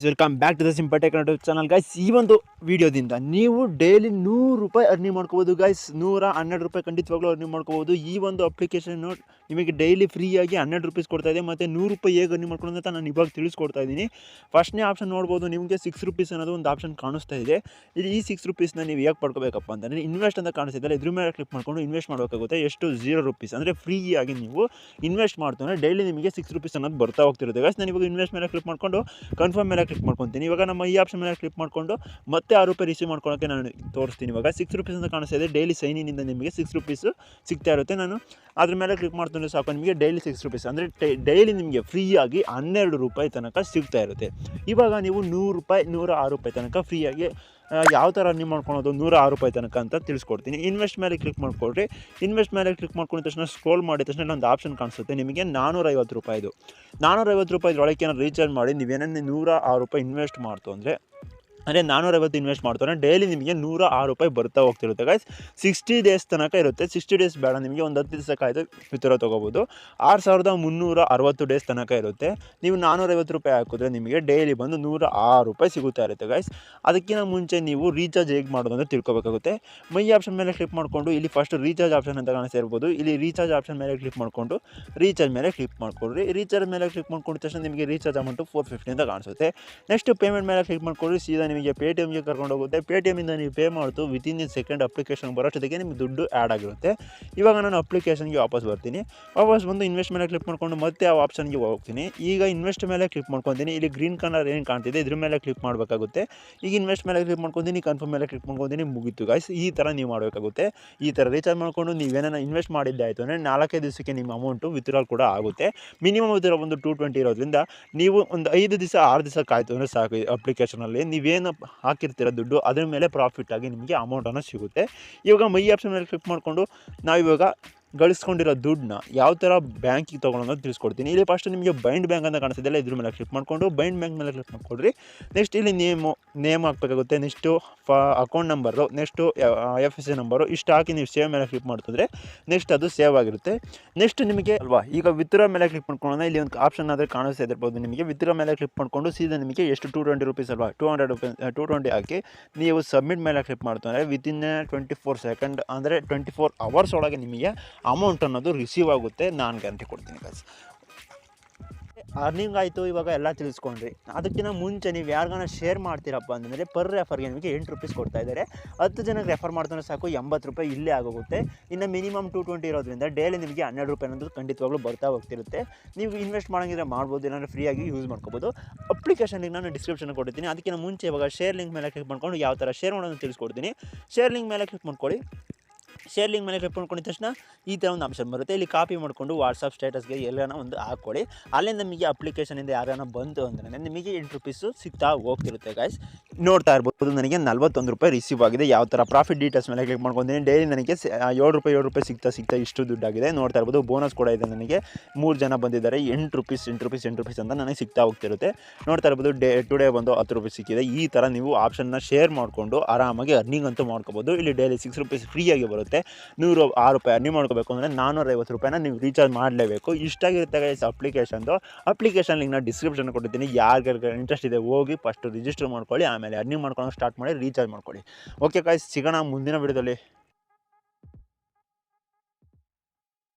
Welcome back to the simple tech channel guys. ಈ ಒಂದು ವಿಡಿಯೋದಿಂದ ನೀವು ಡೈಲಿ 100 ರೂಪಾಯಿ ಅರ್ನಿಂಗ್ ಮಾಡ್ಕೋಬೋದು ಗೈಸ್. 112 ರೂಪಾಯಿ ಖಂಡಿತವಾಗ್ಲೂ ಅರ್ನಿಂಗ್ ಮಾಡ್ಕೋಬೋದು. ಈ ಒಂದು ಅಪ್ಲಿಕೇಶನ್ ನಿಮಗೆ ಡೈಲಿ ಫ್ರೀಯಾಗಿ 12 ರೂಪೀಸ್ ಕೊಡ್ತಾ ಇದೆ. ಮತ್ತು 100 ರೂಪಾಯಿ ಹೇಗೆ ಅರ್ನಿಂಗ್ ಮಾಡ್ಕೊಳ್ಳೋದು ಅಂತ ನಾನು ಇವಾಗ ತಿಳಿಸ್ಕೊಡ್ತಾ ಇದ್ದೀನಿ. ಫಸ್ಟ್ನೇ ಆಪ್ಷನ್ ನೋಡ್ಬೋದು, ನಿಮಗೆ 6 ರೂಪೀಸ್ ಅನ್ನೋದು ಒಂದು ಆಪ್ಷನ್ ಕಾಣಿಸ್ತಾ ಇದೆ. ಈ 6 ರೂಪೀಸ್ನ ನೀವು ಹೇಗೆ ಪಡ್ಕೋಬೇಕಪ್ಪ ಅಂತಂದರೆ, ಇನ್ವೆಸ್ಟ್ ಅಂತ ಕಾಣಿಸ್ತಿದ್ದಲ್ಲ, ಇದ್ರ ಮೇಲೆ ಕ್ಲಿಕ್ ಮಾಡ್ಕೊಂಡು ಇನ್ವೆಸ್ಟ್ ಮಾಡಬೇಕಾಗುತ್ತೆ. ಎಷ್ಟು 0 ರೂಪೀಸ್ ಅಂದರೆ ಫ್ರೀಯಾಗಿ ನೀವು ಇನ್ವೆಸ್ಟ್ ಮಾಡ್ತಾರೆ ಡೈಲಿ ನಿಮಗೆ 6 ರೂಪೀಸ್ ಅನ್ನೋದು ಬರ್ತಾ ಹೋಗ್ತಿರುತ್ತೆ ಗೈಸ್. ನಾನು ಇವಾಗ ಇನ್ವೆಸ್ಟ್ ಮೇಲೆ ಕ್ಲಿಕ್ ಮಾಡ್ಕೊಂಡು ಕನ್ಫರ್ಮ್ ಮೇಲೆ ಕ್ಲಿಕ್ ಮಾಡ್ಕೊತೀನಿ. ಇವಾಗ ನಮ್ಮ ಈ ಆಪ್ಷನ್ ಮೇಲೆ ಕ್ಲಿಕ್ ಮಾಡಿಕೊಂಡು ಮತ್ತೆ 6 ರೂಪಾಯಿ ರಿಸೀವ್ ಮಾಡ್ಕೊಳ್ಳೋಕ್ಕೆ ನಾನು ತೋರಿಸ್ತೀನಿ. ಇವಾಗ 6 ರೂಪೀಸ್ ಅಂತ ಕಾಣಿಸ್ತಾ ಇದೆ. ಡೈಲಿ ಸೈನಿನಿಂದ ನಿಮಗೆ 6 ರೂಪೀಸ್ ಸಿಗ್ತಾ ಇರುತ್ತೆ. ನಾನು ಅದ್ರ ಮೇಲೆ ಕ್ಲಿಕ್ ಮಾಡ್ತೀನಿ ಸಾಕು, ನಿಮಗೆ ಡೈಲಿ 6 ರೂಪೀಸ್ ಅಂದರೆ ಡೈಲಿ ನಿಮಗೆ ಫ್ರೀಯಾಗಿ 12 ರೂಪಾಯಿ ತನಕ ಸಿಗ್ತಾ ಇರುತ್ತೆ. ಇವಾಗ ನೀವು 100 ರೂಪಾಯಿ 106 ರೂಪಾಯಿ ತನಕ ಫ್ರೀಯಾಗಿ ಯಾವ ಥರ ಅರ್ನಿಂಗ್ ಮಾಡ್ಕೊಳೋದು 106 ರೂಪಾಯಿ ತನಕ ಅಂತ ತಿಳಿಸ್ಕೊಡ್ತೀನಿ. ಇನ್ವೆಸ್ಟ್ ಮೇಲೆ ಕ್ಲಿಕ್ ಮಾಡ್ಕೊಳ್ರಿ. ಇನ್ವೆಸ್ಟ್ ಮೇಲೆ ಕ್ಲಿಕ್ ಮಾಡ್ಕೊಂಡಿದ ತಕ್ಷಣ ಸ್ಕ್ರೋಲ್ ಮಾಡಿದ ತಕ್ಷಣ ಒಂದು ಆಪ್ಷನ್ ಕಾಣಿಸುತ್ತೆ ನಿಮಗೆ 450 ರೂಪಾಯಿದು. 450 ರೂಪಾಯಿದೊಳಗೆ ಏನಾದ್ರು ರೀಚಾರ್ಜ್ ಮಾಡಿ ನೀವೇನೇ 106 ರೂಪಾಯಿ ಇನ್ವೆಸ್ಟ್ ಮಾಡ್ತು ಅಂದರೆ 450 ಇನ್ವೆಸ್ಟ್ ಮಾಡ್ತಾರೆ ಡೈಲಿ ನಿಮಗೆ 106 ರೂಪಾಯಿ ಬರ್ತಾ ಹೋಗ್ತಿರುತ್ತೆ ಗೈಸ್. 60 ಡೇಸ್ ತನಕ ಇರುತ್ತೆ. 60 ಡೇಸ್ ಬೇಡ, ನಿಮಗೆ ಒಂದು 10 ದಿವಸ ಕಾಯ್ದು ವಿತ್ಡ್ರಾ ತೊಗೋಬೋದು. 6360 ಡೇಸ್ ತನಕ ಇರುತ್ತೆ. ನೀವು 450 ರೂಪಾಯಿ ಹಾಕಿದ್ರೆ ನಿಮಗೆ ಡೈಲಿ ಬಂದು 106 ರೂಪಾಯಿ ಸಿಗುತ್ತಾ ಇರುತ್ತೆ ಗೈಸ್. ಅದಕ್ಕಿಂತ ಮುಂಚೆ ನೀವು ರೀಚಾರ್ಜ್ ಹೇಗೆ ಮಾಡೋದು ಅಂತ ತಿಳ್ಕೊಬೇಕಾಗುತ್ತೆ. ಮೈ ಆಪ್ಷನ್ ಮೇಲೆ ಕ್ಲಿಕ್ ಮಾಡಿಕೊಂಡು ಇಲ್ಲಿ ಫಸ್ಟ್ ರೀಚಾರ್ಜ್ ಆಪ್ಷನ್ ಅಂತ ಕಾಣಿಸ್ತಾ ಇರ್ಬೋದು. ಇಲ್ಲಿ ರೀಚಾರ್ಜ್ ಆಪ್ಷನ್ ಮೇಲೆ ಕ್ಲಿಕ್ ಮಾಡಿಕೊಂಡು ರೀಚಾರ್ಜ್ ಮೇಲೆ ಕ್ಲಿಕ್ ಮಾಡ್ಕೊಳ್ರಿ. ರೀಚಾರ್ಜ್ ಮೇಲೆ ಕ್ಲಿಕ್ ಮಾಡ್ಕೊಂಡ ತಕ್ಷಣ ನಿಮಗೆ ರೀಚಾರ್ಜ್ ಅಮೌಂಟು 450 ಅಂತ ಕಾಣಿಸುತ್ತೆ. ನೆಕ್ಸ್ಟ್ ಪೇಮೆಂಟ್ ಮೇಲೆ ಕ್ಲಿಕ್ ಮಾಡ್ಕೊಳ್ಳಿ. ಸೀದಾ ನಿಮಗೆ ಪೇಟಿಎಮ್ಗೆ ಕರ್ಕೊಂಡು ಹೋಗುತ್ತೆ. ಪೇಟಿಎಮ್ಮಿಂದ ನೀವು ಪೇ ಮಾಡ್ತು ವಿತಿನ್ ಸೆಕೆಂಡ್ ಅಪ್ಲಿಕೇಶನ್ ಬರೋಷ್ಟೊತ್ತಿಗೆ ನಿಮಗೆ ದುಡ್ಡು ಆ್ಯಡ್ ಆಗಿರುತ್ತೆ. ಇವಾಗ ನಾನು ಅಪ್ಲಿಕೇಶನ್ಗೆ ವಾಪಸ್ ಬರ್ತೀನಿ. ವಾಪಸ್ ಬಂದು ಇನ್ವೆಸ್ಟ್ ಮೇಲೆ ಕ್ಲಿಕ್ ಮಾಡ್ಕೊಂಡು ಮತ್ತೆ ಆ ಆಪ್ಷನ್ಗೆ ಹೋಗ್ತೀನಿ. ಈಗ ಇನ್ವೆಸ್ಟ್ ಮೇಲೆ ಕ್ಲಿಕ್ ಮಾಡ್ಕೊತೀನಿ. ಇಲ್ಲಿ ಗ್ರೀನ್ ಕಲರ್ ಏನು ಕಾಣ್ತಿದೆ ಇದ್ರ ಮೇಲೆ ಕ್ಲಿಕ್ ಮಾಡಬೇಕಾಗುತ್ತೆ. ಈಗ ಇನ್ವೆಸ್ಟ್ ಮೇಲೆ ಕ್ಲಿಕ್ ಮಾಡ್ಕೊತೀನಿ, ಕನ್ಫರ್ಮ್ ಮೇಲೆ ಕ್ಲಿಕ್ ಮಾಡ್ಕೊತೀನಿ, ಮುಗೀತು ಗೈಸ್. ಈ ಥರ ನೀವು ಮಾಡಬೇಕಾಗುತ್ತೆ. ಈ ಥರ ರೀಚಾರ್ಜ್ ಮಾಡಿಕೊಂಡು ನೀವೇನ ಇನ್ವೆಸ್ಟ್ ಮಾಡಿದ್ದೆ ಆಯಿತು ಅಂದರೆ 4 ದಿವಸಕ್ಕೆ ನಿಮ್ಮ ಅಮೌಂಟು ವಿತ್ಡ್ರಾಲ್ ಕೂಡ ಆಗುತ್ತೆ. ಮಿನಿಮಮ್ ವಿತ್ಡ್ರಾ ಒಂದು 220 ಇರೋದ್ರಿಂದ ನೀವು ಒಂದು 5 ದಿವಸ 6 ದಿವಸ ಕಾಯ್ತು ಅಂದರೆ ಸಾಕು. ಈ ಅಪ್ಲಿಕೇಶನಲ್ಲಿ ನೀವೇನು ಹಾಕಿರ್ತೀರ ದುಡ್ಡು ಅದ್ರ ಮೇಲೆ ಪ್ರಾಫಿಟ್ ಆಗಿ ನಿಮಗೆ ಅಮೌಂಟನ್ನು ಸಿಗುತ್ತೆ. ಇವಾಗ ಮೈ ಆಪ್ಷನ್ ಮೇಲೆ ಕ್ಲಿಕ್ ಮಾಡಿಕೊಂಡು ನಾವಿವಾಗ ಗಳಿಸ್ಕೊಂಡಿರೋ ದುಡ್ಡನ್ನ ಯಾವ ಥರ ಬ್ಯಾಂಕಿಗೆ ತೊಗೊಳೋದು ತಿಳಿಸ್ಕೊಡ್ತೀನಿ. ಇಲ್ಲಿ ಫಸ್ಟ್ ನಿಮಗೆ ಬೈಂಡ್ ಬ್ಯಾಂಕ್ ಅಂತ ಕಾಣಿಸ್ತಿದೆಯಲ್ಲ, ಇದ್ರ ಮೇಲೆ ಕ್ಲಿಕ್ ಮಾಡಿಕೊಂಡು ಬೈಂಡ್ ಬ್ಯಾಂಕ್ ಮೇಲೆ ಕ್ಲಿಕ್ ಮಾಡಿಕೊಡ್ರಿ. ನೆಕ್ಸ್ಟ್ ಇಲ್ಲಿ ನೇಮ್ ಹಾಕಬೇಕಾಗುತ್ತೆ. Next account number, next FSC number ಇಷ್ಟು ಹಾಕಿ ನೀವು ಸೇವ್ ಮೇಲೆ ಕ್ಲಿಕ್ ಮಾಡ್ತಿದ್ರೆ ನೆಕ್ಸ್ಟ್ ಅದು ಸೇವ್ ಆಗಿರುತ್ತೆ. ನೆಕ್ಸ್ಟ್ ನಿಮಗೆ ಅಲ್ವಾ ಈಗ ವಿತ್ಡ್ರಾ ಮೇಲೆ ಕ್ಲಿಕ್ ಮಾಡ್ಕೊಳ್ಳೋಣ. ಇಲ್ಲಿ ಒಂದು ಆಪ್ಷನ್ ಆದರೆ ಕಾಣಿಸ್ತಾ ಇರ್ಬೋದು ನಿಮಗೆ. ವಿತ್ಡ್ರಾ ಮೇಲೆ ಕ್ಲಿಕ್ ಮಾಡಿಕೊಂಡು ಸೀದಾ ನಿಮಗೆ ಎಷ್ಟು 220 ರೂಪೀಸ್ ಅಲ್ವಾ, 220 ಹಾಕಿ ನೀವು ಸಬ್ಮಿಟ್ ಮೇಲೆ ಕ್ಲಿಕ್ ಮಾಡ್ತಾರೆ ವಿತಿನ್ 24 ಸೆಕೆಂಡ್ ಅಂದರೆ 24 ಅವರ್ಸ್ ಒಳಗೆ ನಿಮಗೆ ಅಮೌಂಟ್ ಅನ್ನೋದು ರಿಸೀವ್ ಆಗುತ್ತೆ. ನಾನು ಗ್ಯಾರಂಟಿ ಕೊಡ್ತೀನಿ ಗೈಸ್. ಅರ್ನಿಂಗ್ ಆಯಿತು, ಇವಾಗ ಎಲ್ಲ ತಿಳಿಸ್ಕೊಂಡ್ರಿ. ಅದಕ್ಕಿಂತ ಮುಂಚೆ ನೀವು ಯಾರಿಗಾನ ಶೇರ್ ಮಾಡ್ತೀರಪ್ಪ ಅಂತಂದರೆ ಪರ್ ರೆಫರ್ಗೆ ನಿಮಗೆ 8 ರೂಪೀಸ್ ಕೊಡ್ತಾ ಇದ್ದಾರೆ. 10 ಜನಕ್ಕೆ ರೆಫರ್ ಮಾಡ್ತಾರೆ ಸಾಕು 80 ರೂಪಾಯಿ ಇಲ್ಲೇ ಆಗೋಗುತ್ತೆ. ಇನ್ನು ಮಿನಿಮಮ್ 220 ಇರೋದ್ರಿಂದ ಡೈಲಿ ನಿಮಗೆ 12 ರೂಪಾಯಿ ಅನ್ನೋದು ಖಂಡಿತವಾಗ್ಲೂ ಬರ್ತಾ ಹೋಗ್ತಿರುತ್ತೆ. ನೀವು ಇನ್ವೆಸ್ಟ್ ಮಾಡೋಂಗಿದ್ರೆ ಮಾಡ್ಬೋದು, ಇಲ್ಲಾಂದರೆ ಫ್ರೀಯಾಗಿ ಯೂಸ್ ಮಾಡ್ಕೋಬೋದು. ಅಪ್ಲಿಕೇಶನ್ ಲಿಂಕ್ ನಾನು ಡಿಸ್ಕ್ರಿಪ್ಷನ್ ಕೊಡ್ತೀನಿ. ಅದಕ್ಕಿಂತ ಮುಂಚೆ ಇವಾಗ ಶೇರ್ ಲಿಂಕ್ ಮೇಲೆ ಕ್ಲಿಕ್ ಮಾಡ್ಕೊಂಡು ಯಾವ ಥರ ಶೇರ್ ಮಾಡೋದು ತಿಳಿಸ್ಕೊಡ್ತೀನಿ. ಶೇರ್ ಲಿಂಕ್ ಮೇಲೆ ಕ್ಲಿಕ್ ಮಾಡ್ಕೊಳ್ಳಿ. ಶೇರ್ ಲಿಂಕ್ ಮೇಲೆ ಕ್ಲಿಕ್ ಮಾಡ್ಕೊಂಡಿದ ತಕ್ಷಣ ಈ ಥರ ಒಂದು ಆಪ್ಷನ್ ಬರುತ್ತೆ. ಇಲ್ಲಿ ಕಾಪಿ ಮಾಡಿಕೊಂಡು ವಾಟ್ಸಪ್ ಸ್ಟೇಟಸ್ಗೆ ಎಲ್ಲಾನ ಒಂದು ಹಾಕ್ಕೊಳ್ಳಿ. ಅಲ್ಲೇ ನಮಗೆ ಅಪ್ಲಿಕೇಶನಿಂದ ಯಾರನ್ನ ಬಂತು ಅಂದರೆ ನಿಮಗೆ 8 ರೂಪೀಸು ಸಿಗ್ತಾ ಹೋಗ್ತಿರುತ್ತೆ ಗೈಸ್. ನೋಡ್ತಾ ಇರ್ಬೋದು ನನಗೆ 41 ರೂಪಾಯಿ ರಿಸೀವ್ ಆಗಿದೆ. ಯಾವ ಥರ ಪ್ರಾಫಿಟ್ ಡೀಟೇಲ್ಸ್ ಮೇಲೆ ಕ್ಲಿಕ್ ಮಾಡ್ಕೊತೀನಿ. ಡೈಲಿ ನನಗೆ 7 ರೂಪಾಯಿ ಸಿಗ್ತಾ ಇಷ್ಟು ದುಡ್ಡಾಗಿದೆ. ನೋಡ್ತಾ ಇರ್ಬೋದು ಬೋನಸ್ ಕೂಡ ಇದೆ. ನನಗೆ 3 ಜನ ಬಂದಿದ್ದಾರೆ. 8 ರೂಪೀಸ್ ಅಂತ ನನಗೆ ಸಿಗ್ತಾ ಹೋಗ್ತಿರುತ್ತೆ. ನೋಡ್ತಾ ಇರ್ಬೋದು ಟುಡೇ ಬಂದು 10 ರೂಪಾಯಿ ಸಿಕ್ಕಿದೆ. ಈ ಥರ ನೀವು ಆಪ್ಷನ್ನ ಶೇರ್ ಮಾಡಿಕೊಂಡು ಆರಾಮಾಗಿ ಅರ್ನಿಂಗ್ ಅಂತೂ ಮಾಡ್ಕೋಬೋದು. ಇಲ್ಲಿ ಡೈಲಿ 6 ರೂಪೀಸ್ ಫ್ರೀಯಾಗಿ ಬರುತ್ತೆ. 106 ರೂಪಾಯಿ ಅರ್ನಿಂಗ್ ಮಾಡ್ಕೋಬೇಕು ಅಂದರೆ 450 ರೂಪಾಯಿನ ನೀವು ರೀಚಾರ್ಜ್ ಮಾಡಲೇಬೇಕು. ಇಷ್ಟಾಗಿರುತ್ತೆ ಗೈಸ್ ಅಪ್ಲಿಕೇಶನ್ ಲಿಂಕ್ನ ಡಿಸ್ಕ್ರಿಪ್ಷನ್ ಕೊಟ್ಟಿದ್ದೀನಿ. ಯಾರಿಗೆ ಇಂಟ್ರೆಸ್ಟ್ ಇದೆ ಹೋಗಿ ಫಸ್ಟ್ ರಿಜಿಸ್ಟರ್ ಮಾಡ್ಕೊಳ್ಳಿ, ಆಮೇಲೆ ಅರ್ನಿಂಗ್ ಮಾಡ್ಕೊಳ್ಳೋಕೆ ಸ್ಟಾರ್ಟ್ ಮಾಡಿ ರೀಚಾರ್ಜ್ ಮಾಡ್ಕೊಳ್ಳಿ. ಓಕೆ ಗೈಸ್, ಸಿಗೋಣ ಮುಂದಿನ ವಿಡಿಯೋದಲ್ಲಿ.